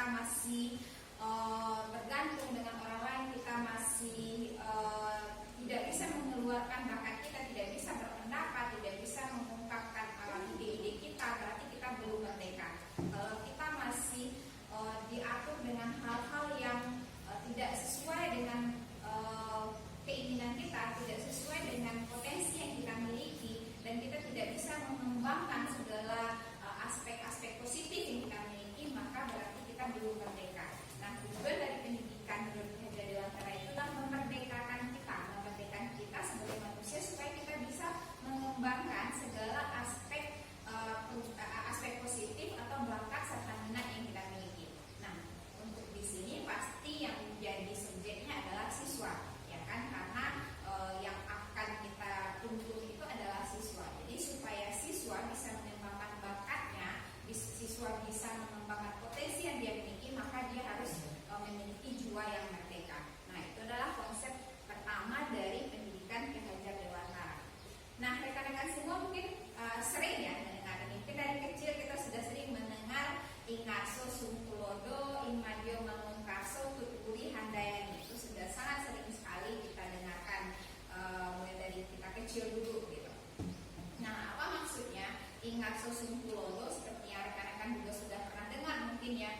kita masih bergantung dengan orang lain, kita masih tidak bisa mengeluarkan bakat kita, tidak bisa berpendapat, tidak bisa mengungkapkan ide-ide kita, berarti kita belum merdeka. Kalau kita masih diatur dengan hal-hal yang tidak sesuai dengan keinginan kita, tidak sesuai dengan potensi yang kita miliki, dan kita tidak bisa mengembangkan segala aspek-aspek positif yang kita miliki, maka berarti kita belum merdeka. Nah, tujuan dari pendidikan menurut Ki Hajar Dewantara itu adalah memerdekakan kita sebagai manusia supaya kita bisa mengembangkan segala aspek positif atau bakat serta minat yang kita miliki. Nah, untuk di sini pasti yang menjadi subjeknya adalah siswa, ya kan? Karena yang akan kita tuntut itu adalah siswa. Jadi supaya siswa bisa mengembangkan bakatnya, siswa bisa mengembangkan potensi yang dia miliki, maka dia harus memiliki jiwa yang merdeka. Nah, itu adalah konsep pertama dari pendidikan Ki Hajar Dewantara. Nah, rekan-rekan semua mungkin sering ya mendengar ini. Dari kecil kita sudah sering mendengar Ingarso Sungkulodo, Imadio Mangunkarso, Tuturi Handayani. Itu sudah sangat sering sekali kita dengarkan mulai dari kita kecil dulu gitu. Nah, apa maksudnya Ingarso Sungkulodo? Seperti yang rekan-rekan juga sudah pernah dengar mungkin ya,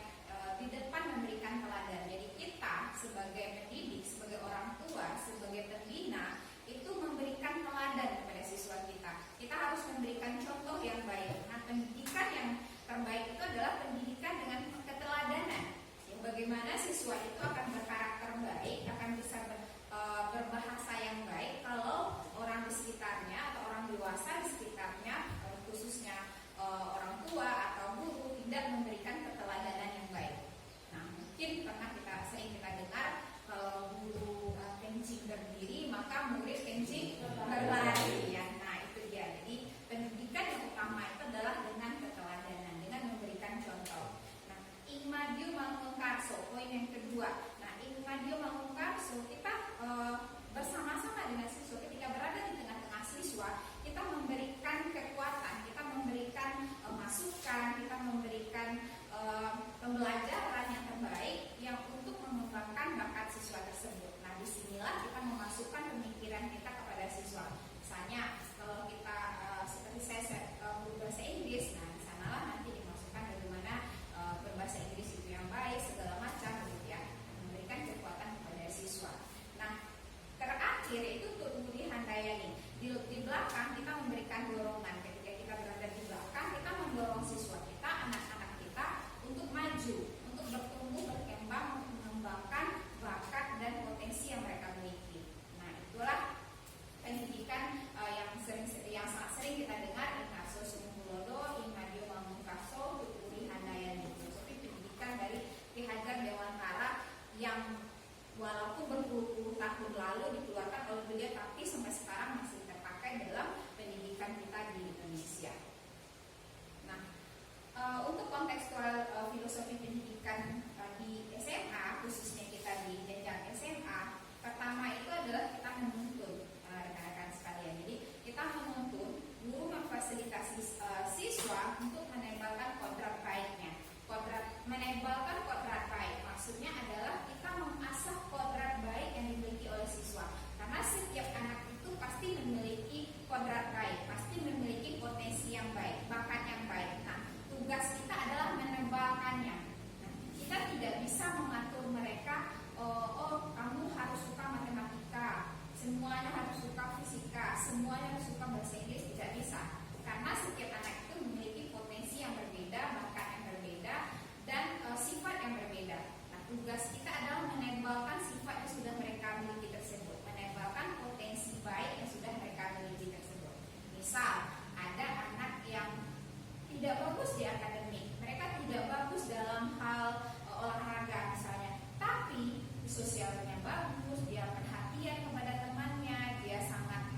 di depan memberikan teladan. Jadi kita sebagai pendidik, sebagai orang tua, sebagai pembina itu memberikan teladan kepada siswa kita. Kita harus memberikan contoh yang baik. Nah, pendidikan yang terbaik itu adalah pendidikan dengan keteladanan. Ya, bagaimana siswa itu akan berkarakter baik, akan bisa berbahasa yang baik kalau orang di sekitarnya atau orang dewasa di sekitarnya, khususnya orang tua atau guru, tidak memberikan keteladanan yang baik. Nah, mungkin pernah sering kita dengar kalau guru kencing berdiri, maka murid kencing berlari ya. Nah, itu dia. Jadi pendidikan yang utama itu adalah dengan keteladanan, dengan memberikan contoh. Nah, Imadio Mangunkarso, poin yang kedua. Nah, Imadio Mangunkarso, kita bersama-sama dengan siswa, ketika berada di tengah-tengah siswa, kita memberikan kekuatan, kita memberikan masukan, kita memberikan pembelajaran yang terbaik yang untuk mengembangkan bakat siswa tersebut. Nah, disinilah kita memasukkan pemikiran kita kepada siswa. Misalnya, kalau kita seperti saya guru bahasa Inggris, nah di sanalah nanti dimasukkan bagaimana berbahasa Inggris itu yang baik, segala macam gitu ya, memberikan kekuatan kepada siswa. Nah, terakhir itu Tuturi Handayani. Di belakang kita memberikan dorongan. Ketika kita berada di belakang, kita mendorong siswa kita, anak-anak kita untuk maju, untuk bertumbuh, berkembang, untuk mengembangkan bakat dan potensi yang mereka miliki. Nah, itulah pendidikan yang sangat sering kita dengar, Ingarso Sungkulodo, Imadio Mangunkarso, Tuturi Handayani. Filosofi pendidikan dari Ki Hajar Dewantara yang walaupun berpuluh-puluh tahun lalu dikeluarkan oleh beliau, tapi sampai sekarang masih terpakai dalam pendidikan kita di Indonesia. Nah, untuk kontekstual filosofi pendidikan di SMA, khususnya kita di jenjang SMA, pertama itu adalah kita menuntun rekan-rekan sekalian. Jadi kita menuntun guru memfasilitasi siswa untuk menebalkan kodrat baiknya. Menebalkan kodrat baik maksudnya adalah kita mengasah kodrat baik yang dimiliki oleh siswa. Karena setiap anak itu pasti memiliki kodrat baik, pasti memiliki potensi yang baik, bakat yang baik. Nah, tugas kita adalah menebalkannya. Nah, kita tidak bisa mengatur mereka, oh kamu harus suka matematika, semuanya harus suka fisika, semuanya harus suka bahasa Inggris, tidak bisa. Karena setiap anak itu memiliki potensi yang berbeda, bakat yang berbeda, dan sifat yang berbeda. Nah, tugas kita adalah menebalkan sifat yang sudah mereka miliki tersebut, menebalkan potensi baik yang sudah mereka miliki tersebut. Misal, ada anak yang tidak bagus di akademik, mereka tidak bagus dalam hal olahraga misalnya, tapi sosialnya bagus, dia perhatian kepada temannya, dia sangat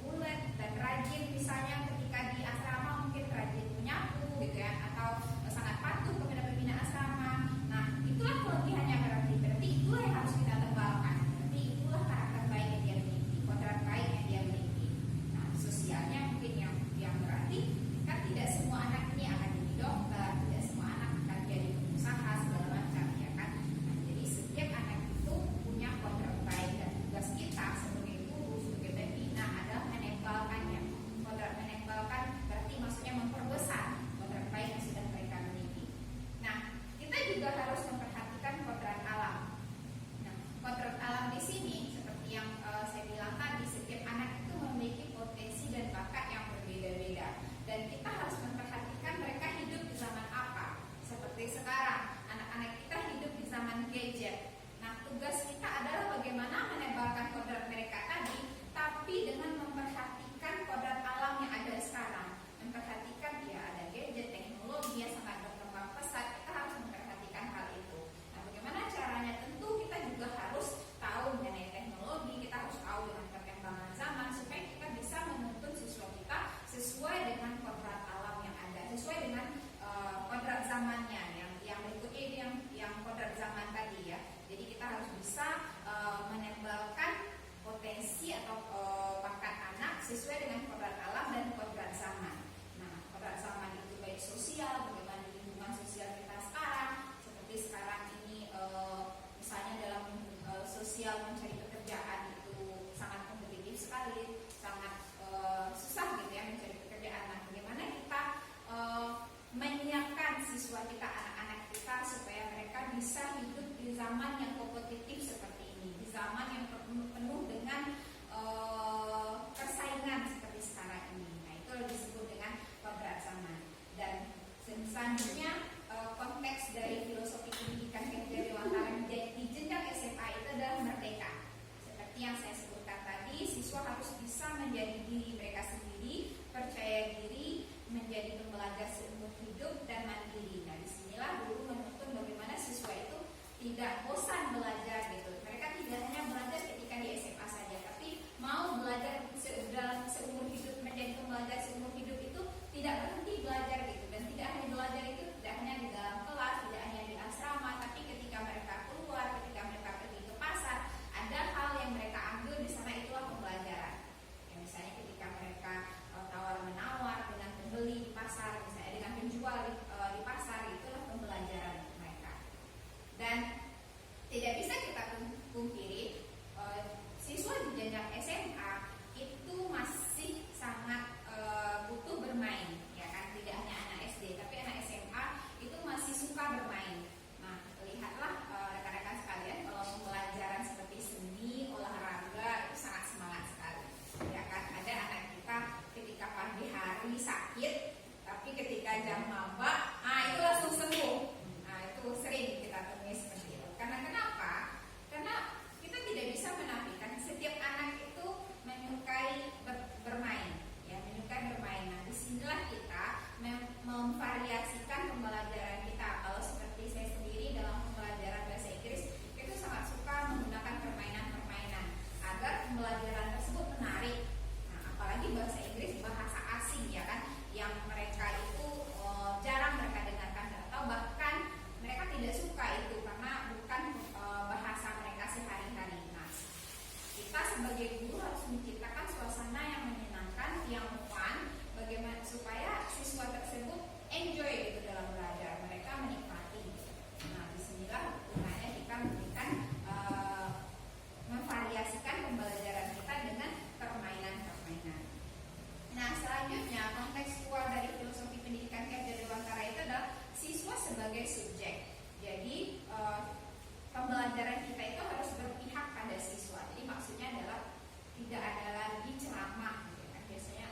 ulet dan rajin, misalnya ketika di asrama mungkin rajin menyapu gitu ya, atau sangat patuh kepada pembina asrama. Nah, itulah kelebihannya berarti itulah yang harus kita tebalkan. Berarti itulah karakter baik yang dia miliki, kodrat baik yang dia miliki. Nah, sosialnya mungkin yang berarti kan tidak semua anak ini akan jadi dokter, tidak semua anak akan jadi pengusaha, maba, itu langsung sembuh. Nah, itu sering kita temui seperti itu. Karena kenapa? Karena kita tidak bisa menafikan setiap anak itu menyukai bermain, ya, menyukai bermain. Nah, disinilah kita memvariasikan pembelajaran kita. Kalau seperti saya sendiri dalam pembelajaran bahasa Inggris itu sangat suka menggunakan permainan-permainan agar pembelajaran tersebut menarik. Nah, apalagi bahasa Inggris bahasa asing, ya kan, yang mereka itu jarang mereka dengarkan atau bahkan mereka tidak suka itu karena bukan bahasa mereka sehari-hari. Nah, kita sebagai guru harus menciptakan suasana yang menyenangkan, yang fun, bagaimana supaya siswa tersebut enjoy gitu dalam belajar, mereka menikmati. Nah, disinilah gunanya kita memberikan memvariasikan pembelajaran kita dengan permainan-permainan. Nah, selanjutnya kontekstual dari filosofi pendidikan Ki Dewantara itu adalah siswa sebagai subjek. Jadi pembelajaran kita itu harus berpihak pada siswa. Jadi maksudnya adalah tidak ada lagi ceramah, gitu kan. Biasanya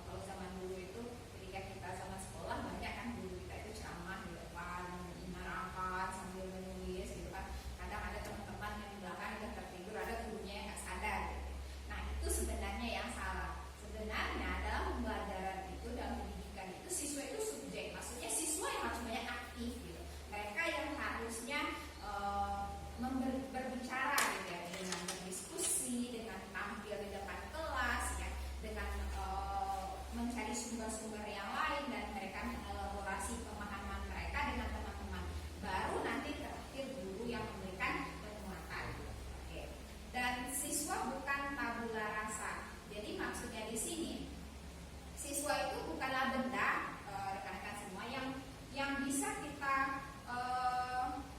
kalau zaman dulu itu ketika kita zaman sekolah banyak kan guru kita itu ceramah di depan, mengarahkan sambil menulis gitu kan. Kadang ada teman-teman yang di belakang udah tertidur, ada gurunya yang nggak sadar gitu. Nah, itu sebenarnya yang salah. Sebenarnya dalam pembelajaran itu, dalam pendidikan itu, siswa itu subjek. Maksudnya siswa yang harus banyak aktif gitu. Mereka yang harusnya berbicara gitu ya, dengan berdiskusi, dengan tampil di depan kelas ya, dengan mencari sumber-sumber yang lain, dan mereka mengelaborasi pemahaman mereka dengan teman-teman. Baru nanti terakhir guru yang memberikan penguatan. Oke. Dan siswa bukan tabula rasa. Jadi maksudnya di sini siswa itu bukanlah benda, rekan-rekan semua, yang bisa kita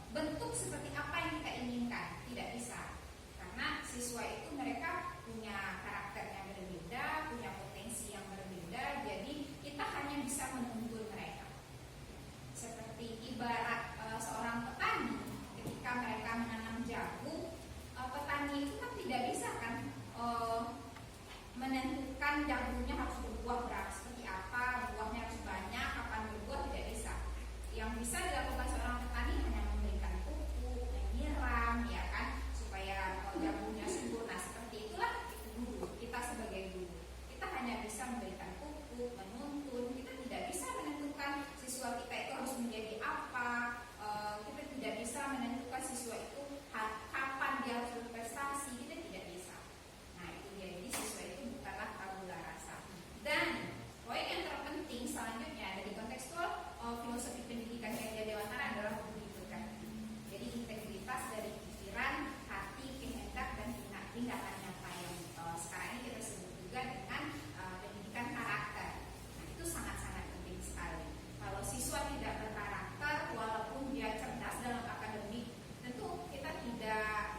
bentuk seperti apa yang kita inginkan. Tidak bisa, karena siswa itu mereka punya karakter yang berbeda, punya potensi yang berbeda. Jadi kita hanya bisa menuntun mereka. Seperti ibarat seorang petani, ketika mereka menanam jagung, petani itu kan tidak bisa kan menentukan jagungnya harus berbuah berapa, seperti apa, buahnya harus banyak, kapan berbuah, tidak bisa. Yang bisa dilakukan seorang petani hanya memberikan pupuk, menyiram, ya kan, supaya jagungnya subur. Nah, seperti itulah guru. Kita sebagai guru, kita hanya bisa memberikan pupuk, menuntun. Kita tidak bisa menentukan siswa kita itu harus menjadi apa. Kita tidak bisa menentukan siswa itu kapan dia harus berprestasi. Kita tidak bisa. Nah, itu dia. Jadi siswa itu bukanlah tabula rasa. Dan poin yang terpenting selanjutnya dari kontekstual filosofi pendidikan Ki Dewantara adalah budi pekerti. Jadi integritas dari pikiran, hati, kehendak, dan tindakan nyata yang sekarang ini kita sebut juga dengan pendidikan karakter. Nah, itu sangat-sangat penting sekali. Kalau siswa tidak berkarakter, walaupun dia cerdas dalam akademik, tentu kita tidak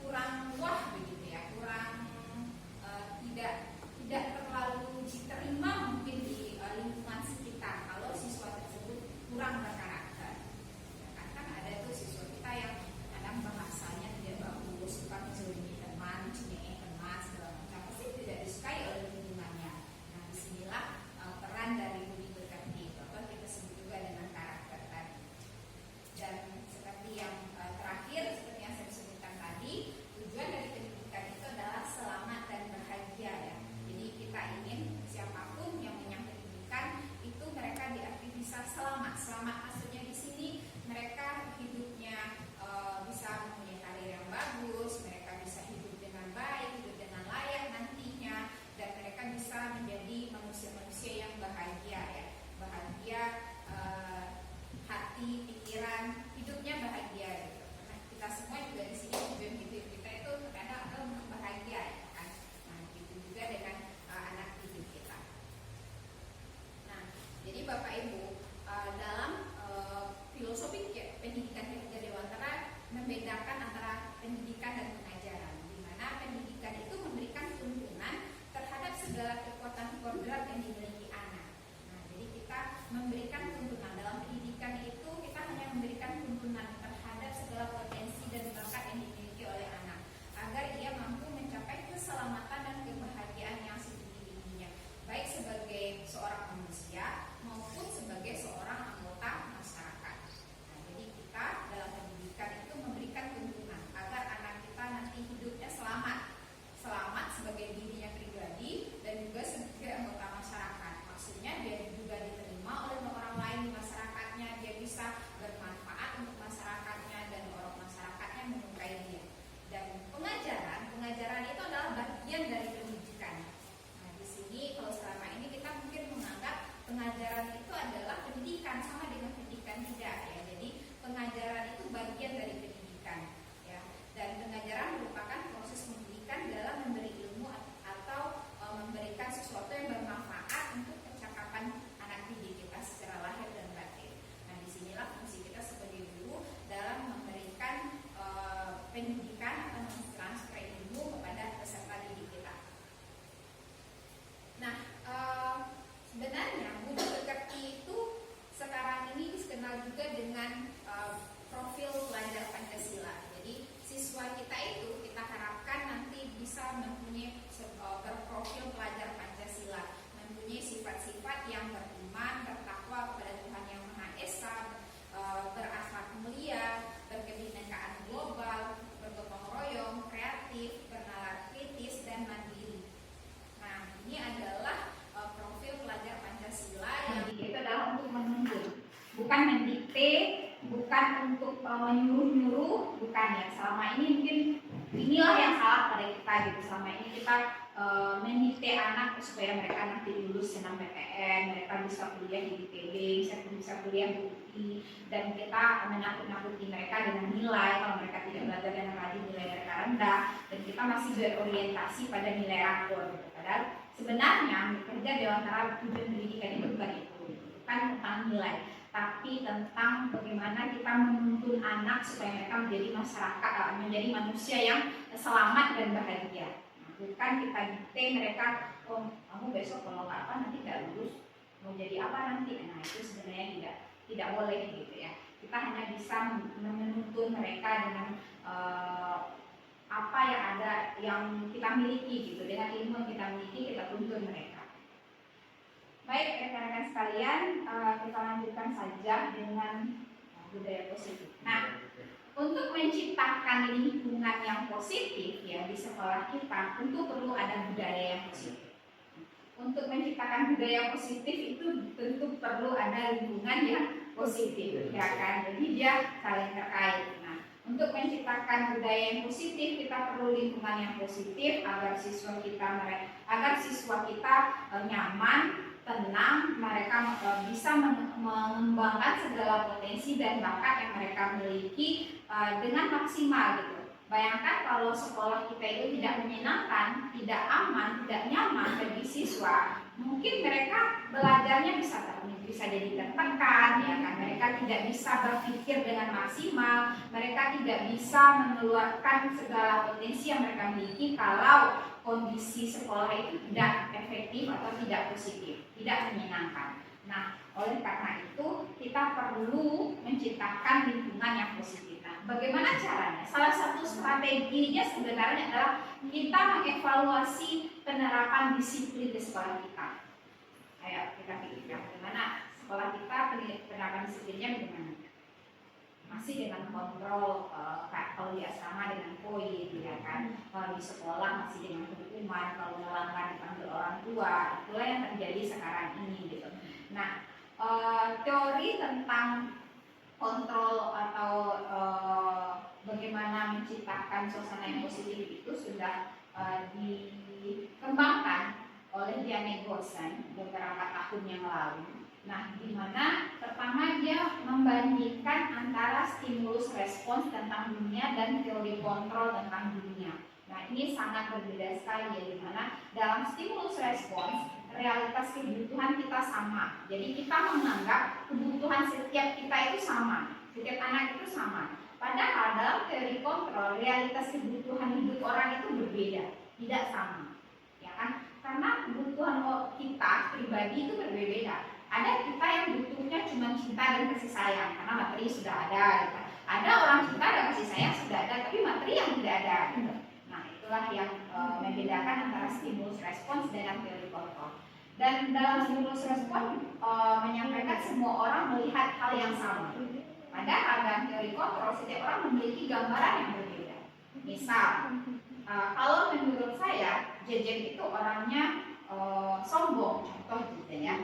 kurang wah begitu ya, kurang tidak terlalu diterima mungkin di lingkungan sekitar kalau siswa tersebut kurang berkarakter. Ya, kan ada tuh siswa kita yang kadang bahasanya tidak bagus, suka menzalimi teman, cengeng teman, segala macam, pasti tidak disukai oleh lingkungannya. Nah, disinilah peran dari budi pekerti, atau kita sebut juga dengan karakter tadi. Dan seperti yang terakhir, seperti yang saya sebutkan tadi, tujuan dari pendidikan itu adalah selamat dan bahagia ya. Jadi kita ingin siapapun yang mengenyam pendidikan itu mereka diarti bisa selamat. Selamat maksudnya di sini mereka hidupnya bisa mempunyai karir yang bagus, mereka bisa hidup dengan baik, hidup dengan layak nantinya, dan mereka bisa menjadi manusia-manusia yang bahagia ya. Bahagia hati, pikiran, hidupnya bahagia gitu. Nah, kita semua juga di sini tujuan hidup kita itu terkadang adalah bahagia ya kan. Nah, itu juga dengan anak didik kita. Nah, jadi Bapak Ibu, dalam filosofi pendidikan Ki Dewantara membedakan antara pendidikan dan pengajaran, di mana pendidikan itu memberikan tuntunan terhadap segala kekuatan kodrat yang dimiliki anak. Nah, jadi kita memberikan tuntunan dalam pendidikan itu, kita hanya memberikan tuntunan terhadap segala potensi dan bakat yang dimiliki oleh anak agar ia mampu mencapai keselamatan dan kebahagiaan yang setinggi-tingginya. pengajaran itu adalah pendidikan, sama dengan pendidikan tidak ya. Jadi pengajaran itu bagian dari pendidikan ya. Dan pengajaran merupakan proses pendidikan dalam memberi ilmu atau memberikan sesuatu yang bermanfaat untuk percakapan anak didik kita secara lahir dan batin. Nah, disinilah fungsi kita sebagai guru dalam memberikan pendidikan atau mentransfer ilmu kepada peserta didik kita. Nah, sebenarnya Budi Pekerti itu sekarang ini dikenal juga dengan profil pelajar Pancasila. Jadi siswa kita itu kita harapkan nanti bisa mempunyai berprofil pelajar Pancasila, mempunyai sifat-sifat yang beriman, bertakwa kepada Tuhan Yang Maha Esa, berakhlak mulia, berkebinekaan global, bergotong royong, kreatif, bernalar kritis, dan mandiri. Nah, ini adalah profil pelajar Pancasila yang itu adalah untuk menuntun, bukan mendikte, bukan untuk menyuruh-nyuruh, bukan ya. Selama ini mungkin inilah yang salah pada kita gitu. Selama ini kita mendikte anak supaya mereka nanti lulus SNMPTN, mereka bisa kuliah di ITB, bisa kuliah di UI, dan kita menakut-nakuti mereka dengan nilai. Kalau mereka tidak belajar dengan rajin, nilai mereka rendah, dan kita masih berorientasi pada nilai rapor gitu. Padahal sebenarnya bekerja di antara tujuan pendidikan itu bukan itu, bukan tentang nilai, tapi tentang bagaimana kita menuntun anak supaya mereka menjadi masyarakat, menjadi manusia yang selamat dan bahagia. Bukan kita dikte mereka, oh kamu besok kalau nggak apa nanti nggak lulus, mau jadi apa nanti. Nah, itu sebenarnya tidak boleh gitu ya. Kita hanya bisa menuntun mereka dengan apa yang ada, yang kita miliki gitu, dengan ilmu yang kita miliki kita tuntun mereka. Baik rekan-rekan sekalian, kita lanjutkan saja dengan budaya positif. Nah, untuk menciptakan lingkungan yang positif ya di sekolah kita, tentu perlu ada budaya yang positif. Untuk menciptakan budaya positif itu tentu perlu ada lingkungan yang positif, ya kan? Jadi dia saling terkait. Nah, untuk menciptakan budaya yang positif, kita perlu lingkungan yang positif agar siswa kita nyaman, tenang, mereka bisa mengembangkan segala potensi dan bakat yang mereka miliki dengan maksimal gitu. Bayangkan kalau sekolah kita itu tidak menyenangkan, tidak aman, tidak nyaman bagi siswa, mungkin mereka belajarnya bisa jadi tertekan, ya kan? Mereka tidak bisa berpikir dengan maksimal, mereka tidak bisa mengeluarkan segala potensi yang mereka miliki kalau kondisi sekolah itu tidak efektif atau tidak positif, tidak menyenangkan. Nah, oleh karena itu kita perlu menciptakan lingkungan yang positif. Nah, bagaimana caranya? Salah satu strateginya sebenarnya adalah kita mengevaluasi penerapan disiplin di sekolah kita. Ayo kita pikirkan bagaimana sekolah kita penerapan disiplinnya bagaimana? Masih dengan kontrol, kalau di asrama dengan poin, ya kan? Kalau di sekolah masih dengan hukuman, kalau melanggar dipanggil orang tua. Itulah yang terjadi sekarang ini gitu. Nah, teori tentang kontrol atau bagaimana menciptakan suasana yang positif itu sudah dikembangkan oleh Diane Gorsan beberapa tahun yang lalu. Nah, di mana pertama dia membandingkan antara stimulus respons tentang dunia dan teori kontrol tentang dunia. Nah, ini sangat berbeda sekali ya, di mana dalam stimulus respons realitas kebutuhan kita sama. Jadi kita menganggap kebutuhan setiap kita itu sama, setiap anak itu sama. Padahal dalam teori kontrol realitas kebutuhan hidup orang itu berbeda, tidak sama, ya kan? Karena kebutuhan kita pribadi itu berbeda. Ada kita yang butuhnya cuma cinta dan kasih sayang karena materi sudah ada. Gitu. Ada orang cinta dan kasih sayang sudah ada, tapi materi yang tidak ada. Gitu. Nah, itulah yang membedakan antara stimulus respons dengan teori kontrol. Dan dalam stimulus respons menyampaikan semua orang melihat hal yang sama. Padahal dalam teori kontrol setiap orang memiliki gambaran yang berbeda. Misal, kalau menurut saya Jejen itu orangnya sombong, contoh gitu ya.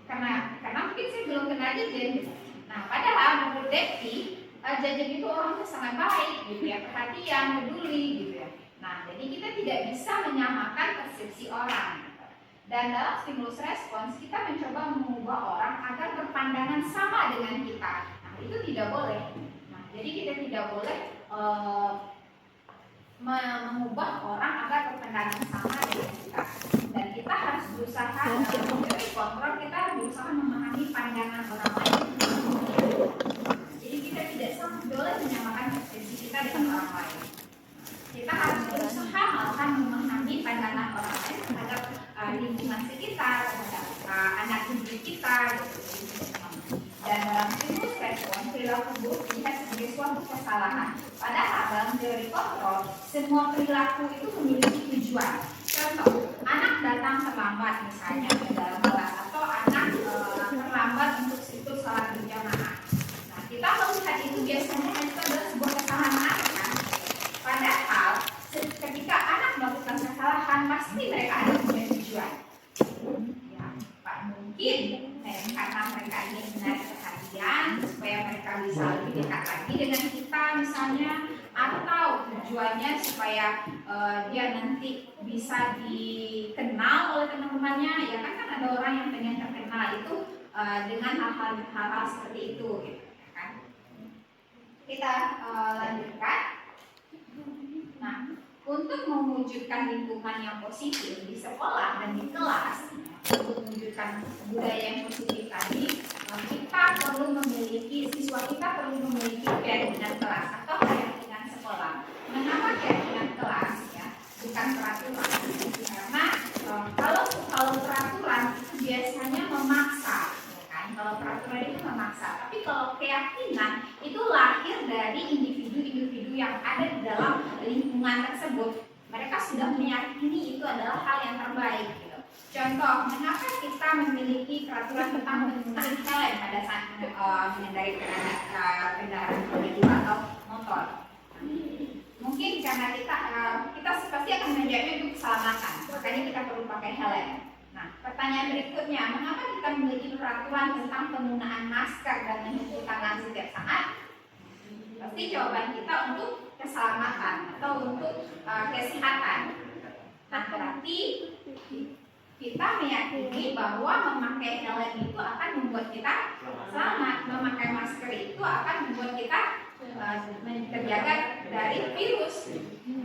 Karena mungkin saya belum kenal Jejen. Nah, padahal menurut Devi, Jejen itu orangnya sangat baik, gitu ya, perhatian, peduli, gitu ya. Nah, jadi kita tidak bisa menyamakan persepsi orang. Gitu. Dan dalam stimulus respons kita mencoba mengubah orang agar berpandangan sama dengan kita. Nah, itu tidak boleh. Nah, jadi kita tidak boleh mengubah orang agar berpandangan sama dengan kita. Dan kita harus berusaha menjadi kontrol, kita berusaha memahami pandangan orang lain. Jadi kita tidak boleh menyamakan persepsi kita dengan orang lain. Kita harus berusaha malahan memahami pandangan orang lain terhadap lingkungan sekitar, terhadap anak didik kita, gitu. Dan dalam stimulus respon, perilaku buruk dilihat sebagai suatu kesalahan. Padahal dalam teori kontrol, semua perilaku itu memiliki tujuan. Contoh, anak datang terlambat misalnya ke dalam kelas, atau anak terlambat untuk ikut sholat berjamaah. Nah, kita melihat itu biasanya itu adalah sebuah kesalahan anak, kan? Padahal ketika anak melakukan kesalahan, pasti mereka ada punya tujuan. Ya, Pak, mungkin karena mereka ingin menarik perhatian supaya mereka bisa lebih dekat lagi dengan kita misalnya, atau tujuannya supaya dia nanti bisa dikenal oleh teman-temannya. Ya kan ada orang yang pengen terkenal itu dengan hal-hal seperti itu, gitu, kan? Kita lanjutkan. Nah, untuk mewujudkan lingkungan yang positif di sekolah dan di kelas, untuk mewujudkan budaya yang positif tadi, kita perlu memiliki, siswa kita perlu memiliki keyakinan kelas atau keyakinan sekolah. Mengapa keyakinan kelas? Ya, bukan peraturan. Karena kalau peraturan itu biasanya memaksa, ya kan? Kalau peraturan itu memaksa. Tapi kalau keyakinan itu lahir dari individu-individu yang ada di dalam lingkungan tersebut. Mereka sudah meyakini itu adalah hal yang terbaik. Gitu. Contoh, mengapa kita memiliki peraturan tentang penggunaan helm pada saat mengendarai kendaraan roda dua atau motor? Mungkin karena kita pasti akan menjawabnya untuk keselamatan, makanya kita perlu pakai helm. Nah, pertanyaan berikutnya, mengapa kita memiliki peraturan tentang penggunaan masker dan mencuci tangan setiap saat? Pasti jawaban kita untuk keselamatan atau untuk kesehatan. Nah, berarti kita meyakini bahwa memakai helm itu akan membuat kita selamat, memakai masker itu akan membuat kita terjaga dari virus.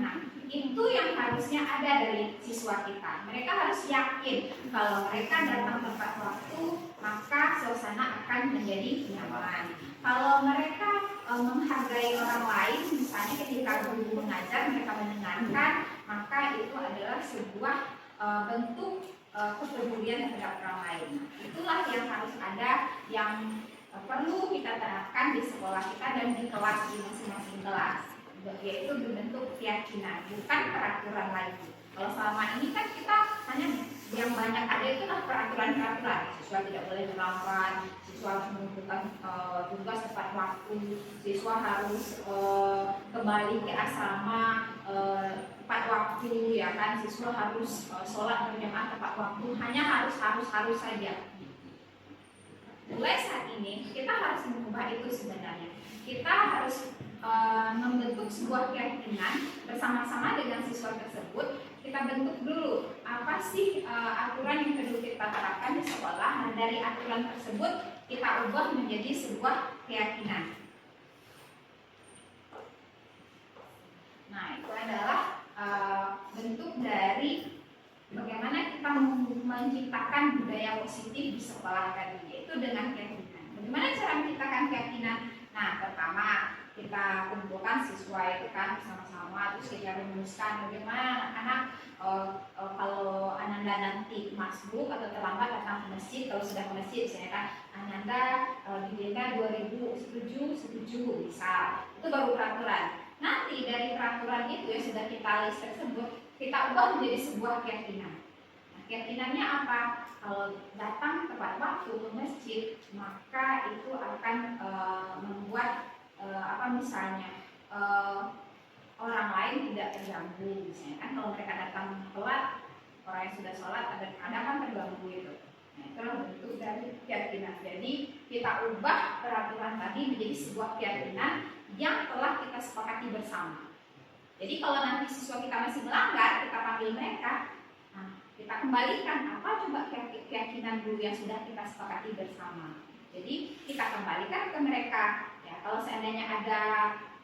Nah, itu yang harusnya ada dari siswa kita. Mereka harus yakin kalau mereka datang tepat waktu, maka suasana akan menjadi nyaman. Kalau mereka menghargai orang lain, misalnya ketika guru mengajar, mereka mendengarkan, maka itu adalah sebuah bentuk kepedulian terhadap orang lain. Itulah yang harus ada, yang perlu kita terapkan di sekolah kita dan di kelas, di masing-masing kelas, yaitu berbentuk keyakinan, bukan peraturan lagi. Kalau selama ini kan kita hanya yang banyak ada itu adalah peraturan-peraturan. Siswa tidak boleh terlambat, siswa harus menunjukkan tugas tepat waktu, siswa harus kembali ke asrama tepat waktu, ya kan, siswa harus sholat berjamaah tepat waktu. Hanya harus saja. Mulai saat ini kita harus mengubah itu sebenarnya. Kita harus membentuk sebuah keyakinan bersama-sama dengan siswa tersebut. Kita bentuk dulu apa sih aturan yang perlu kita terapkan di sekolah. Nah, dari aturan tersebut kita ubah menjadi sebuah keyakinan. Nah, itu adalah bentuk dari bagaimana kita menciptakan budaya positif di sekolah tadi, yaitu dengan keyakinan. Bagaimana cara menciptakan keyakinan? Nah, pertama kita kumpulkan siswa itu kan bersama-sama, terus kita rumuskan bagaimana anak-anak kalau Ananda nanti masbuk atau terlambat datang ke masjid, kalau sudah ke masjid misalnya kan Ananda didenda 2.000, setuju misal, itu baru peraturan. Nanti dari peraturan itu yang sudah kita list tersebut kita ubah menjadi sebuah keyakinan. Nah, keyakinannya apa? Kalau datang tepat waktu ke masjid, maka itu akan membuat misalnya orang lain tidak terganggu. Misalnya kan kalau mereka datang telat, orang yang sudah sholat ada kan terganggu itu. Nah, itulah bentuk dari keyakinan. Jadi kita ubah peraturan tadi menjadi sebuah keyakinan yang telah kita sepakati bersama. Jadi kalau nanti siswa kita masih melanggar, kita panggil mereka. Nah, kita kembalikan apa coba keyakinan guru yang sudah kita sepakati bersama. Jadi kita kembalikan ke mereka. Ya, kalau seandainya ada,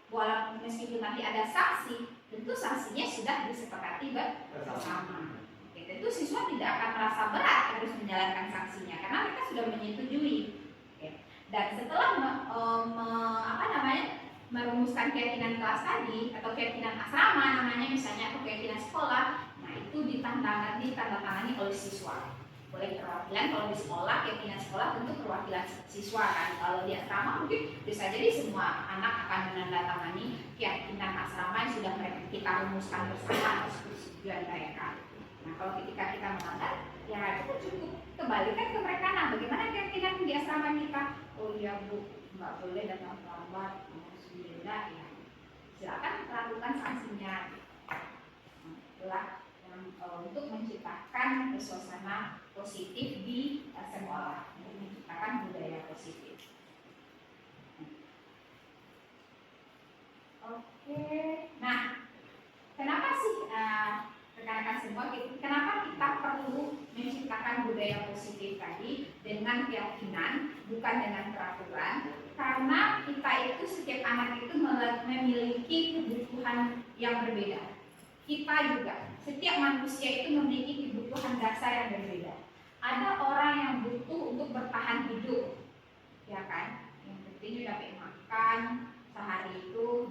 walaupun meskipun nanti ada saksi, tentu sanksinya sudah disepakati bersama. Ya, tentu siswa tidak akan merasa berat harus menjalankan sanksinya karena mereka sudah menyetujui. Ya. Dan setelah merumuskan keyakinan kelas tadi atau keyakinan asrama namanya misalnya atau keyakinan sekolah, nah itu ditandatangani oleh siswa. Boleh perwakilan, kalau di sekolah keyakinan sekolah tentu perwakilan siswa kan. Kalau di asrama mungkin bisa jadi semua anak akan menandatangani keyakinan asrama yang sudah kita rumuskan bersama atas persetujuan mereka. Nah kalau ketika kita melanggar, ya kita cukup kembalikan ke mereka. Nah bagaimana keyakinan di asrama kita? Oh iya Bu, nggak boleh datang terlambat. Ya, silakan lakukan sanksinya. Itulah yang untuk menciptakan suasana positif di sekolah, untuk menciptakan budaya positif. Oke, nah kenapa sih rekan-rekan semua? Kenapa kita perlu menciptakan budaya positif tadi dengan keyakinan, bukan dengan peraturan? Karena kita itu, setiap anak itu memiliki kebutuhan yang berbeda. Kita juga, setiap manusia itu memiliki kebutuhan dasar yang berbeda. Ada orang yang butuh untuk bertahan hidup, ya kan? Yang penting dia dapat makan sehari itu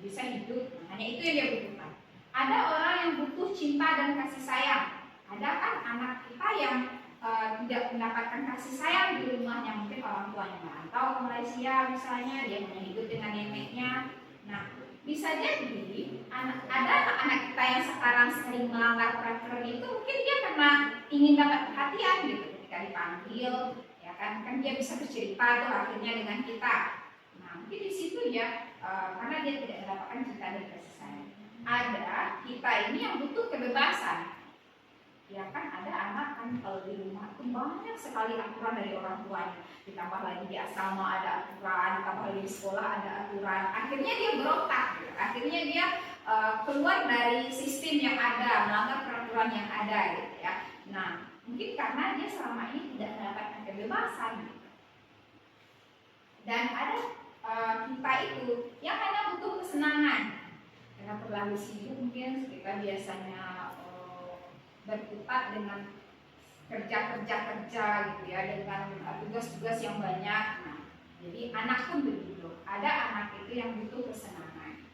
bisa hidup, hanya itu yang dia butuhkan. Ada orang yang butuh cinta dan kasih sayang. Ada kan anak kita yang tidak mendapatkan kasih sayang di rumahnya, mungkin orang tuanya merantau ke Malaysia misalnya, dia hanya hidup dengan neneknya. Nah, bisa jadi ada anak-anak kita yang sekarang sering melanggar peraturan itu, mungkin dia karena ingin dapat perhatian gitu, ketika dipanggil, ya kan dia bisa bercerita tuh akhirnya dengan kita. Nah, mungkin di situ ya karena dia tidak mendapatkan cinta dan kasih sayang. Ada kita ini yang butuh kebebasan. Ya kan ada anak kan kalau di rumah itu banyak sekali aturan dari orang tuanya, ditambah lagi di asrama ada aturan, ditambah lagi di sekolah ada aturan, akhirnya dia berontak gitu. Akhirnya dia keluar dari sistem yang ada, melanggar peraturan yang ada gitu ya. Nah mungkin karena dia selama ini tidak mendapatkan kebebasan gitu. Dan ada kita itu yang hanya butuh kesenangan karena terlalu sibuk, mungkin kita biasanya berkutat dengan kerja gitu ya, dengan tugas-tugas yang banyak. Nah, jadi anak pun begitu. Ada anak itu yang butuh kesenangan.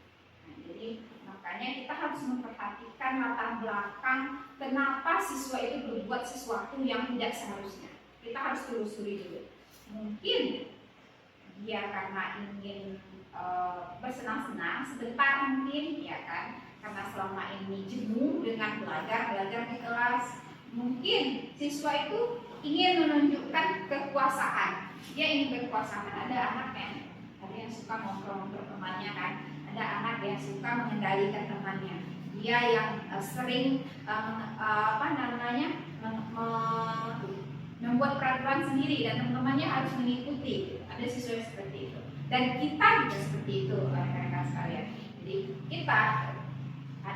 Nah, jadi makanya kita harus memperhatikan latar belakang kenapa siswa itu berbuat sesuatu yang tidak seharusnya. Kita harus telusuri dulu. Mungkin dia karena ingin bersenang-senang sebentar mungkin, ya kan? Karena selama ini jenuh dengan belajar di kelas. Mungkin siswa itu ingin menunjukkan kekuasaan. Dia ingin berkuasa. Ada anak ada yang suka ngobrol-ngobrol temannya kan. Ada anak yang suka mengendalikan temannya. Dia yang sering membuat peraturan sendiri dan teman-temannya harus mengikuti. Ada siswa yang seperti itu. Dan kita juga seperti itu, rekan-rekan sekalian. Jadi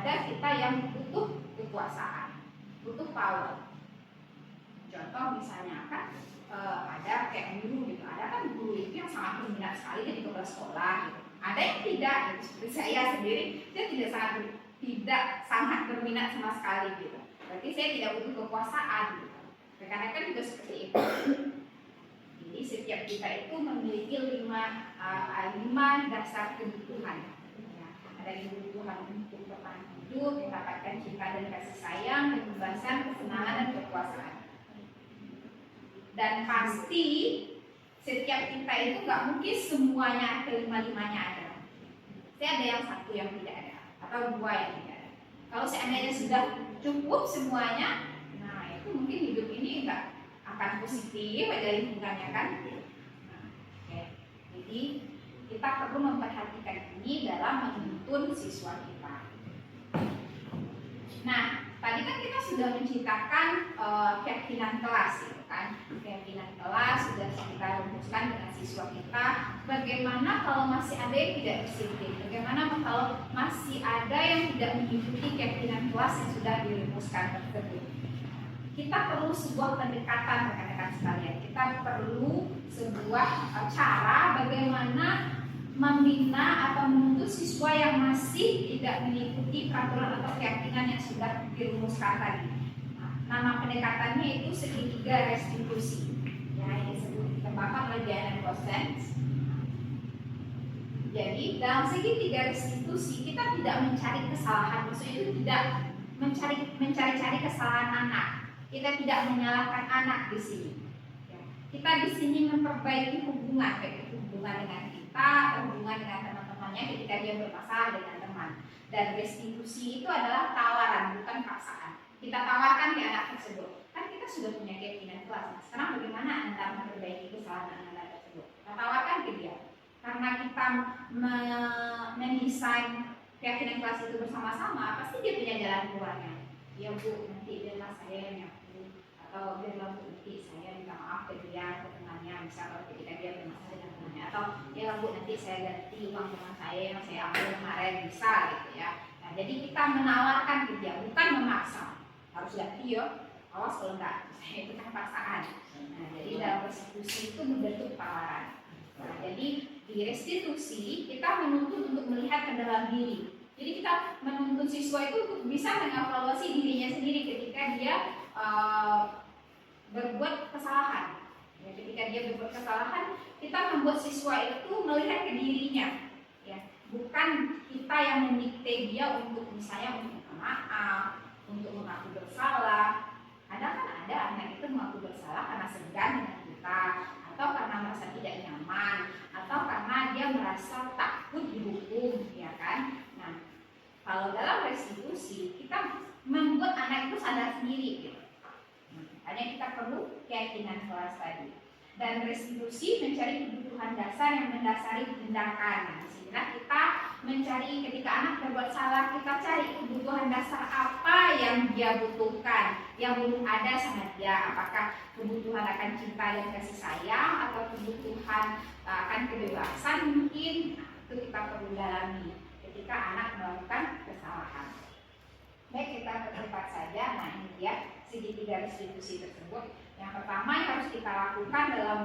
kita yang butuh kekuasaan, butuh power. Contoh misalnya kan ada kayak guru gitu, ada kan guru itu yang sangat berminat sekali jadi kepala sekolah gitu. Ada yang tidak, gitu. Seperti saya sendiri, saya tidak sangat berminat sama sekali gitu. Berarti saya tidak butuh kekuasaan gitu. Rekan-rekan juga seperti itu. Jadi setiap kita itu memiliki lima dasar kebutuhan. Ya, ada kebutuhan untuk bertahan hidup, mendapatkan cinta dan kasih sayang, kebebasan, kesenangan dan kekuasaan. Dan pasti setiap kita itu nggak mungkin semuanya kelima-limanya ada. Saya ada yang satu yang tidak ada, atau dua yang tidak ada. Kalau seandainya sudah cukup semuanya, nah itu mungkin hidup ini nggak akan positif pada lingkungannya kan. Nah, okay. Jadi kita perlu memperhatikan ini dalam menuntun siswa kita. Nah, tadi kan kita sudah menciptakan keyakinan kelas, gitu kan? Keyakinan kelas sudah kita rumuskan dengan siswa kita. Bagaimana kalau masih ada yang tidak disiplin? Bagaimana kalau masih ada yang tidak mengikuti keyakinan kelas yang sudah dirumuskan tersebut? kita perlu sebuah pendekatan rekan-rekan sekalian. Kita perlu sebuah cara bagaimana membina atau menuntut siswa yang masih tidak mengikuti peraturan atau keyakinan yang sudah dirumuskan tadi. Nama pendekatannya itu segitiga restitusi. Ya, ini disebut dikembangkan oleh Diana Gosens. Jadi dalam segitiga restitusi kita tidak mencari kesalahan, maksudnya itu tidak mencari-cari kesalahan anak. Kita tidak menyalahkan anak di sini. Ya. Kita di sini memperbaiki hubungan, baik itu hubungan dengan kita atau hubungan dengan teman-temannya ketika dia bermasalah dengan teman. Dan restitusi itu adalah tawaran, bukan paksaan. Kita tawarkan ke anak tersebut. Kan kita sudah punya keyakinan kelas. Sekarang bagaimana Anda memperbaiki kesalahan anak tersebut? Kita tawarkan ke dia. Karena kita mendesain keyakinan kelas itu bersama-sama, pasti dia punya jalan keluarnya. Ya Bu, nanti biarlah saya yang nyapu, atau biarlah Bu, nanti saya minta maaf ke dia, ke temannya, misalnya ketika dia bermasalah dengan temannya, atau ya Bu, nanti saya ganti uang teman saya yang saya ambil kemarin, bisa gitu ya. Nah, jadi kita menawarkan ke dia, bukan memaksa. Harus ganti ya, awas kalau enggak, itu kan paksaan. Nah, jadi dalam restitusi itu membentuk tawaran. Nah, jadi di restitusi kita menuntut untuk melihat ke dalam diri. Jadi kita menuntut siswa itu untuk bisa mengevaluasi dirinya sendiri ketika dia berbuat kesalahan. Ya, ketika dia berbuat kesalahan, kita membuat siswa itu melihat ke dirinya. Ya, bukan kita yang mendikte dia untuk misalnya untuk minta maaf, untuk mengaku bersalah. Ada anak itu mengaku bersalah karena segan dengan kita, atau karena merasa tidak nyaman, atau karena dia merasa takut dihukum, ya kan? Nah, kalau dalam restitusi kita membuat anak itu sadar sendiri, gitu. Makanya kita perlu keyakinan kelas tadi. Dan restitusi mencari kebutuhan dasar yang mendasari tindakan. Nah, disinilah kita mencari ketika anak berbuat salah, kita cari kebutuhan dasar apa yang dia butuhkan, yang belum ada sama dia. Apakah kebutuhan akan cinta dan kasih sayang, atau kebutuhan akan kebebasan mungkin. Nah, itu kita perlu dalami ketika anak melakukan kesalahan. Baik, kita percepat saja. Nah, ini dia segitiga restitusi tersebut. Yang pertama yang harus kita lakukan dalam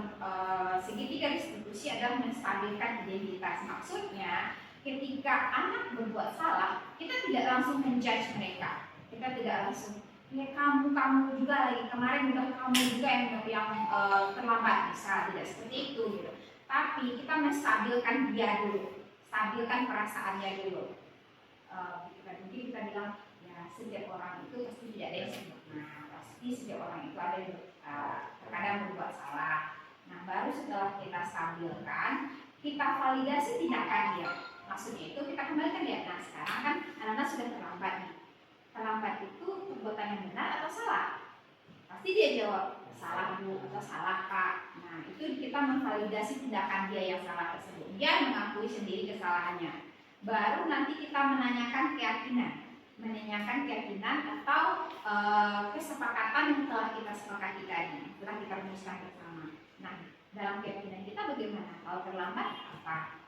segitiga restitusi adalah menstabilkan identitas. Maksudnya, ketika anak berbuat salah, kita tidak langsung menjudge mereka. Kita tidak langsung, ya kamu juga lagi, kemarin udah kamu juga yang terlambat, bisa tidak seperti itu gitu. Tapi kita menstabilkan dia dulu, stabilkan perasaannya dulu. Mungkin kita bilang, ya setiap orang itu pasti tidak ada yang sempurna, pasti setiap orang itu ada yang terkadang berbuat salah. Nah, baru setelah kita stabilkan, kita validasi tindakan dia. Maksudnya itu kita kembalikan dia. Nah, sekarang kan anak-anak sudah terlambat nih. Terlambat itu perbuatan yang benar atau salah? Pasti dia jawab salah Bu atau salah Pak. Nah, itu kita memvalidasi tindakan dia yang salah tersebut. Dia mengakui sendiri kesalahannya. Baru nanti kita menanyakan keyakinan atau kesepakatan yang telah kita sepakati tadi, telah kita rumuskan bersama. Nah, dalam keyakinan kita bagaimana? Kalau terlambat apa?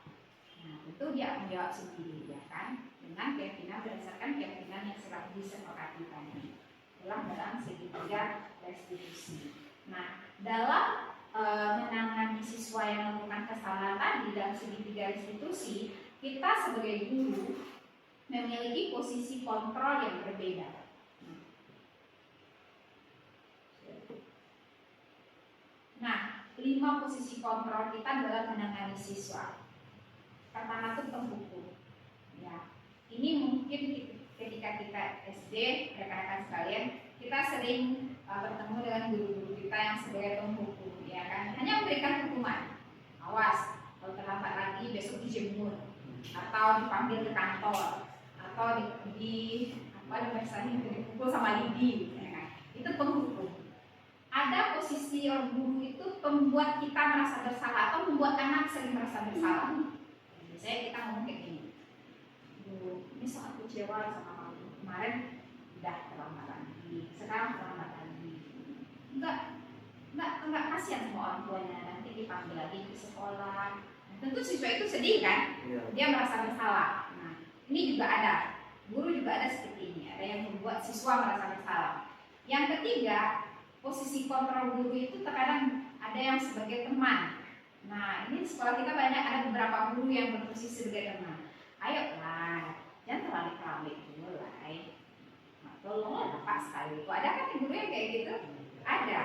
Nah, itu dia menjawab sendiri, ya kan? Dengan keyakinan berdasarkan keyakinan yang telah disepakati tadi. Itulah dalam segitiga restitusi. Nah, dalam menangani siswa yang melakukan kesalahan tadi dalam segitiga restitusi, kita sebagai guru memiliki posisi kontrol yang berbeda. Nah, 5 posisi kontrol kita dalam menangani siswa. Pertama itu penghukum. Ya, ini mungkin ketika kita SD, rekan-rekan sekalian, kita sering bertemu dengan guru-guru kita yang sebagai penghukum, ya kan? Hanya memberikan hukuman. Awas, kalau terlambat lagi besok dijemur, atau dipanggil ke kantor, atau dipukul sama lidi, ya kan? Itu penghukum. Ada posisi guru itu membuat kita merasa bersalah atau membuat anak sering merasa bersalah. Biasanya kita ngomong kayak gini, ini sangat kecewa sama kamu, kemarin udah terlambat lagi, sekarang terlambat lagi. Enggak kasihan sama orang tuanya, nanti dipanggil lagi ke sekolah. Tentu siswa itu sedih kan, dia merasa bersalah. Nah, ini juga ada, guru juga ada seperti ini, ada yang membuat siswa merasa bersalah. Yang ketiga, posisi kontrol guru itu terkadang ada yang sebagai teman. Nah, ini sekolah kita banyak ada beberapa guru yang berposisi sebagai teman. Ayolah, jangan terlalu keramik dulu lah. Nah, tolonglah Pak sekali. Itu ada kan guru yang kayak gitu? Ada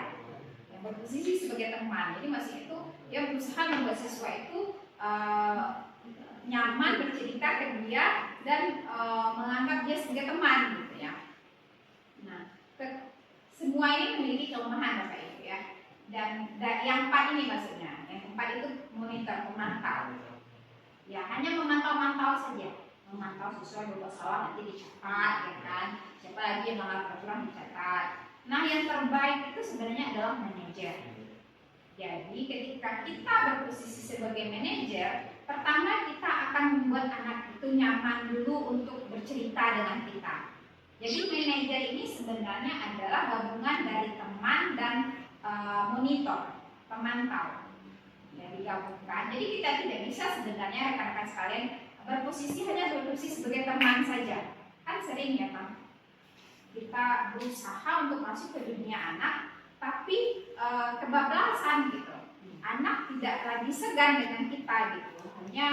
yang berposisi sebagai teman. Jadi maksudnya itu dia berusaha membuat siswa itu nyaman bercerita ke dia dan menganggap dia sebagai teman gitu ya. Nah, semua ini memiliki kelemahan Bapak Ibu ya. Dan yang 4 ini maksudnya, yang 4 itu monitor, memantau. Ya, hanya memantau-mantau saja. Memantau siswa berbuat salah nanti dicatat ya kan. Siapa lagi yang melanggar peraturan dicatat. Nah, yang terbaik itu sebenarnya adalah manajer. Jadi ketika kita berposisi sebagai manajer, pertama kita akan membuat anak itu nyaman dulu untuk bercerita dengan kita. Jadi manajer ini sebenarnya adalah gabungan dari teman dan monitor, pemantau. Ya, digabungkan. Jadi kita tidak bisa sebenarnya rekan-rekan sekalian hanya berposisi sebagai teman saja. Kan sering ya Pak, kita berusaha untuk masuk ke dunia anak, tapi kebablasan gitu. Anak tidak lagi segan dengan kita gitu, hanya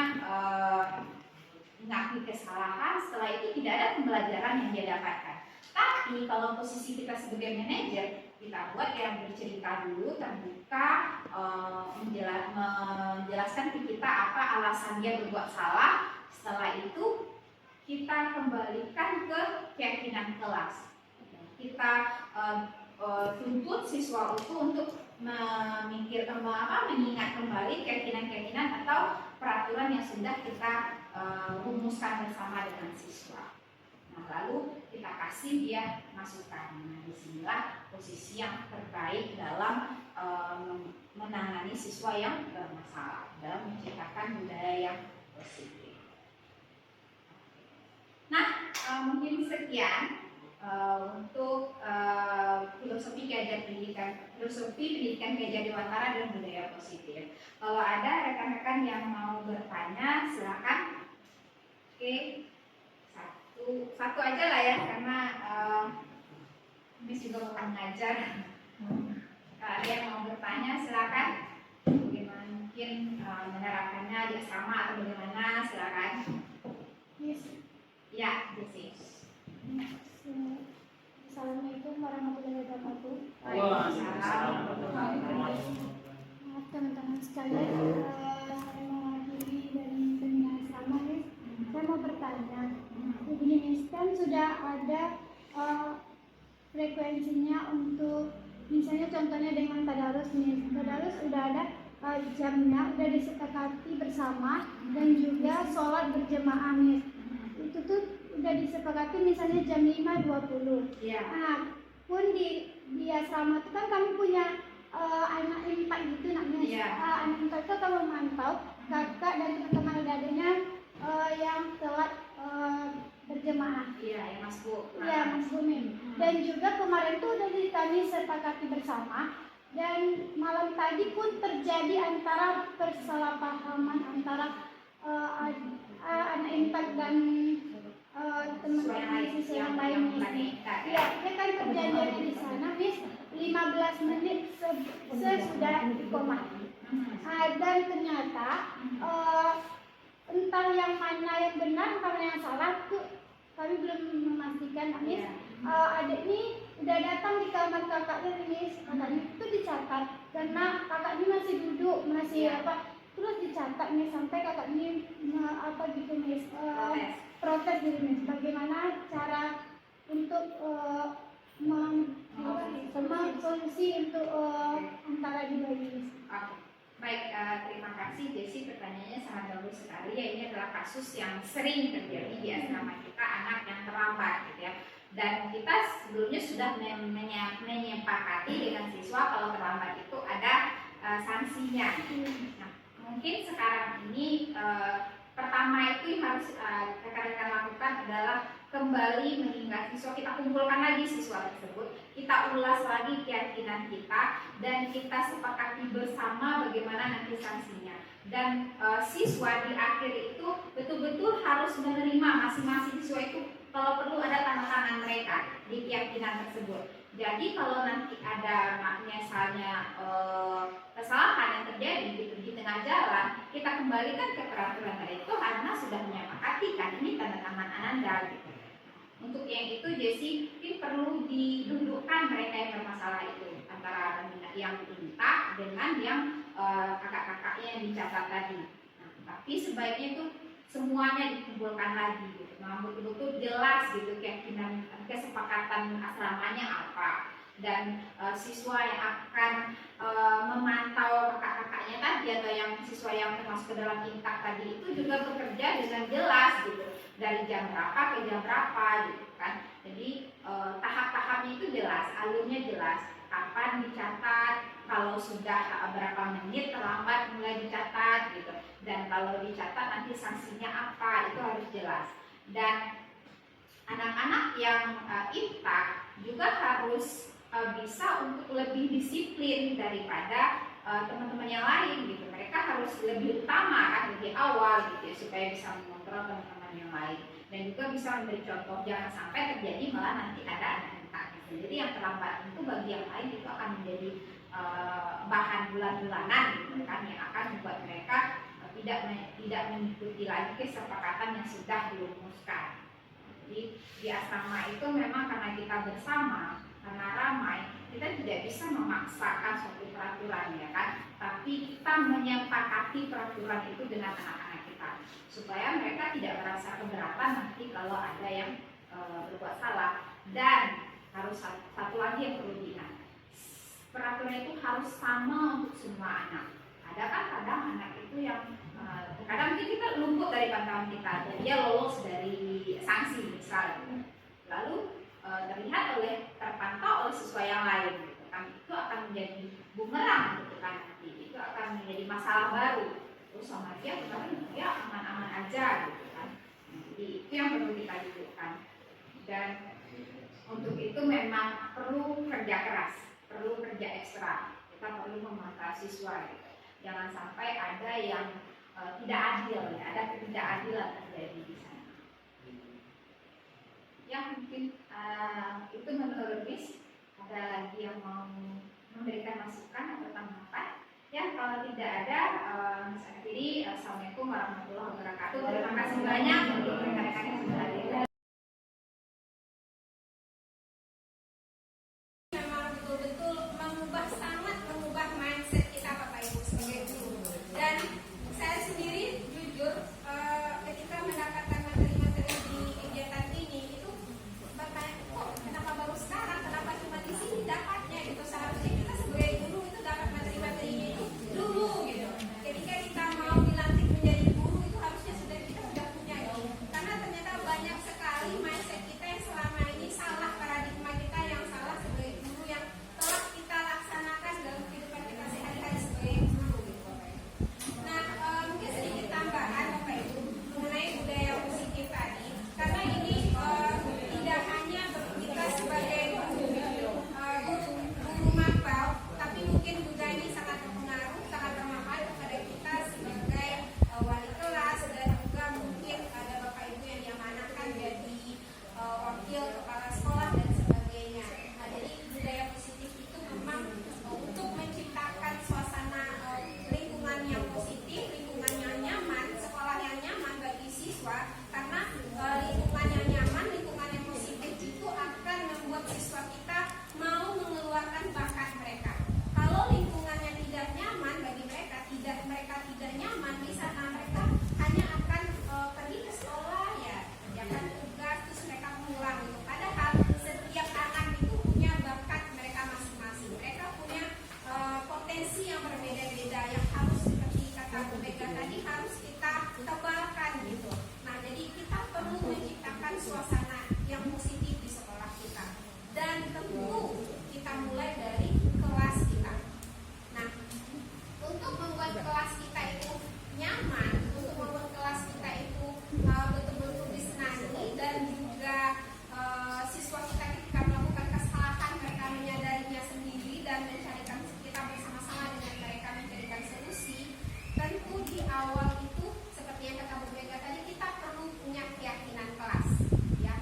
mengakui kesalahan. Setelah itu tidak ada pembelajaran yang dia dapatkan. Tapi kalau posisi kita sebagai manajer, kita buat yang bercerita dulu, terbuka, menjelaskan ke kita apa alasan dia berbuat salah. Setelah itu kita kembalikan ke keyakinan kelas. Kita tuntut siswa itu untuk mengingat kembali keyakinan-keyakinan atau peraturan yang sudah kita rumuskan bersama dengan siswa. Nah, lalu kita kasih dia masukan. Nah, disinilah posisi yang terbaik dalam menangani siswa yang bermasalah, dalam menciptakan budaya yang positif. Nah, mungkin sekian untuk filosofi pendidikan gajah dewantara dan budaya positif. Kalau ada rekan-rekan yang mau bertanya, silakan. Oke, satu aja lah ya, karena Miss juga mau mengajar. Kalau ada yang mau bertanya, silakan. Bagaimana mungkin menerapkannya di asrama atau bagaimana, silakan. Yes. Ya, Desi. Assalamualaikum warahmatullahi wabarakatuh. Waalaikumsalam. Maaf teman-teman sekalian, saya mewakili dari Pembina Asrama, Miss. Saya mau bertanya, begini Miss, kan sudah ada frekuensinya untuk, misalnya contohnya dengan tadarus Miss. Tadarus sudah ada jamnya, sudah disepakati bersama, dan juga sholat berjemaah Miss. Itu tuh udah disepakati misalnya jam 5.20. Ya. Nah, pun di asrama itu kan kami punya anak impak gitu namanya. Ya. Anak impak itu kalau memantau kakak dan teman-teman adanya yang telat berjemaah. Iya, yang masuk. Iya, Mas Bumi. Dan juga kemarin tuh udah kami sepakati bersama, dan malam tadi pun terjadi antara persalahpahaman antara anak impak dan teman-teman siswa yang lain. Iya, dia kan perjanjiannya di sana, Miss, 15 menit sesudah iqomah. Dan ternyata entah yang mana yang benar, entah mana yang salah, tuh kami belum memastikan, Miss. Adik ini udah datang di kamar kakaknya, Miss. Kakaknya itu dicatat karena kakaknya masih duduk, masih terus dicatat nih sampai kakak ini gitu Miss, protes gitu Miss. Bagaimana cara untuk solusi untuk antara dua ini? Oke. Baik, terima kasih Desi, pertanyaannya sangat bagus sekali ya. Ini adalah kasus yang sering terjadi di asrama kita, anak yang terlambat gitu ya. Dan kita sebelumnya sudah menyepakati dengan siswa kalau terlambat itu ada sanksinya. Nah, mungkin sekarang ini pertama itu yang harus rekan-rekan lakukan adalah kembali mengingat siswa, kita kumpulkan lagi siswa tersebut, kita ulas lagi keyakinan kita, dan kita sepakati bersama bagaimana nanti sanksinya. Dan siswa di akhir itu betul-betul harus menerima masing-masing siswa itu kalau perlu ada tanda tangan mereka di keyakinan tersebut. Jadi kalau nanti ada misalnya kesalahan yang terjadi gitu di tengah jalan, kita kembalikan ke peraturan itu karena sudah menyepakati kan ini tanda tangan Ananda gitu. Untuk yang itu Jesse mungkin perlu didudukkan mereka yang bermasalah itu antara yang diminta dengan yang kakak-kakaknya yang dicatat tadi. Nah, tapi sebaiknya itu semuanya dikumpulkan lagi gitu. Nah, betul-betul jelas gitu keyakinan kesepakatan asramanya apa dan siswa yang akan memantau kakak-kakaknya tadi atau yang siswa yang termasuk ke dalam intak tadi itu juga bekerja dengan jelas gitu dari jam berapa ke jam berapa gitu kan. Jadi tahap-tahapnya itu jelas, alurnya jelas, kapan dicatat, kalau sudah berapa menit terlambat mulai dicatat gitu, dan kalau dicatat nanti sanksinya apa itu harus jelas. Dan anak-anak yang intak juga harus bisa untuk lebih disiplin daripada teman-teman yang lain gitu. Mereka harus lebih utama kan, lebih awal gitu ya, supaya bisa mengontrol teman-teman yang lain dan juga bisa memberi contoh, jangan sampai terjadi malah nanti ada anak intak gitu. Jadi yang terlambat itu bagi yang lain itu akan menjadi bahan bulan-bulanan gitu kan, yang akan membuat mereka tidak mengikuti lagi kesepakatan yang sudah dirumuskan. Jadi di asrama itu memang karena kita bersama, karena ramai, kita tidak bisa memaksakan suatu peraturan ya kan, tapi kita menyepakati peraturan itu dengan anak-anak kita supaya mereka tidak merasa keberatan nanti kalau ada yang berbuat salah. Dan harus satu lagi yang perlu diingat, peraturan itu harus sama untuk semua anak. Ada kan kadang anak itu yang kadang mungkin kita luput dari pantauan kita dan dia lolos dari sanksi misalnya, lalu terlihat terpantau oleh siswa yang lain gitu kan, itu akan menjadi bumerang gitu kan, nanti itu akan menjadi masalah baru. Terus sama dia kemarin dia aman-aman aja gitu kan. Jadi itu yang perlu kita dudukkan, dan untuk itu memang perlu kerja keras, perlu kerja ekstra. Kita perlu memantau siswa gitu. Jangan sampai ada yang tidak adil ya, ada ketidakadilan terjadi di sana. Ya mungkin itu menurut Miss. Ada lagi yang mau memberikan masukan atau tanggapan? Ya kalau tidak ada, Miss akhiri. Assalamualaikum warahmatullahi wabarakatuh. Terima kasih banyak untuk rekan-rekan yang sudah hadir. Memang betul-betul sangat mengubah mindset kita Bapak Ibu sebagai guru. Dan saya sendiri jujur ketika mendapatkan materi-materi di kegiatan ini itu bertanya, kok kenapa baru sekarang, kenapa cuma di sini dapatnya gitu. Seharusnya kita sebagai guru itu dapat materi-materinya itu dulu gitu. Ketika kita mau dilantik menjadi guru itu harusnya kita sudah punya gitu. Karena ternyata banyak sekali mindset kita yang selama ini salah, paradigma kita yang salah sebagai guru yang telah kita laksanakan dalam kehidupan kita sehari-hari sebagai guru gitu. Nah, mungkin sedikit tambahan Bapak Ibu mengenai budaya positif tadi, karena ini tidak hanya kita sebagai guru mapel, tapi mungkin budaya ini sangat berpengaruh, sangat bermanfaat kepada kita sebagai wali kelas, dan juga mungkin ada Bapak Ibu yang diamanahkan jadi wakil kepala sekolah dan sebagainya. Nah, jadi budaya positif itu memang untuk menciptakan suasana lingkungan yang positif, lingkungan yang nyaman, sekolah yang nyaman bagi siswa. Karena lingkungan yang nyaman, lingkungan yang positif itu akan membuat siswa kita mau mengeluarkan bakat mereka. Kalau lingkungannya tidak nyaman bagi mereka, tidak nyaman di sana, mereka hanya akan pergi ke sekolah ya kan tugas, terus mereka pulang gitu. Padahal setiap anak itu punya bakat mereka masing-masing. Mereka punya potensi yang berbeda-beda yang harus, seperti kata Bu Mega tadi, harus kita tebalkan gitu. Nah, jadi kita perlu menciptakan suasana yang positif di sekolah kita, dan tentu kita mulai dari kelas kita. Nah, untuk membuat kelas kita itu nyaman, untuk membuat kelas kita itu betul-betul disenangi, dan juga siswa kita ketika melakukan kesalahan mereka menyadarinya sendiri dan mencarikan, kita bersama-sama dengan mereka mencarikan solusi. Tentu di awal itu seperti yang kata Bu Mega tadi, kita perlu punya keyakinan kelas ya.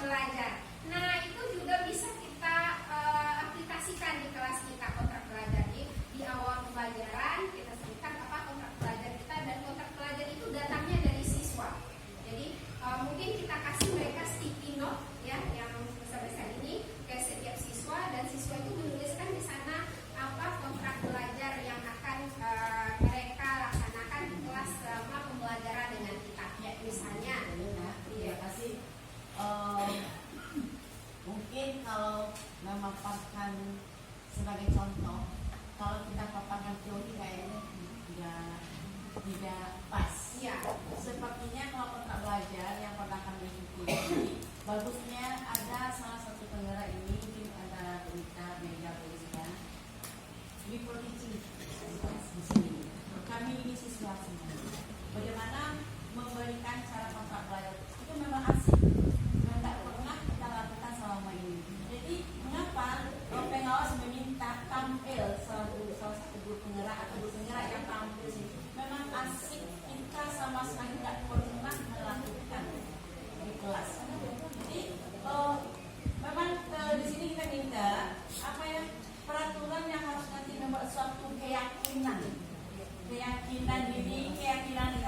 belajar. Nah, itu juga bisa kita aplikasikan di kelas kita kontrak belajar. Di awal pembelajaran kita sebutkan apa kontrak belajar kita, dan kontrak belajar itu datangnya dari siswa. Jadi mungkin kita kasih mereka sticky note ya yang besar-besar ini ke setiap siswa, dan siswa itu menuliskan di sana apa kontrak belajar yang akan mereka laksanakan di kelas selama pembelajaran dengan kita. Ya, misalnya Terima kasih. Mungkin kalau memaparkan sebagai contoh, kalau kita paparkan teori kayaknya tidak pas. ya Sepertinya kalau kontrak belajar yang pernah kami ikuti, bagusnya ada salah satu penggerak ini, mungkin ada berita media tuliskan before teaching di sini. Kami ini siswa semua. Bagaimana memberikan cara kontrak belajar itu memang asik, tidak pernah kita lakukan selama ini. Jadi mengapa pengawas meminta tampil salah satu guru penggerak atau guru penggerak yang tampil sini? Memang asik, kita sama sekali tidak pernah melakukan di kelas. Jadi memang di sini kita minta apa ya, peraturan yang harus nanti membuat suatu keyakinan diri, keyakinan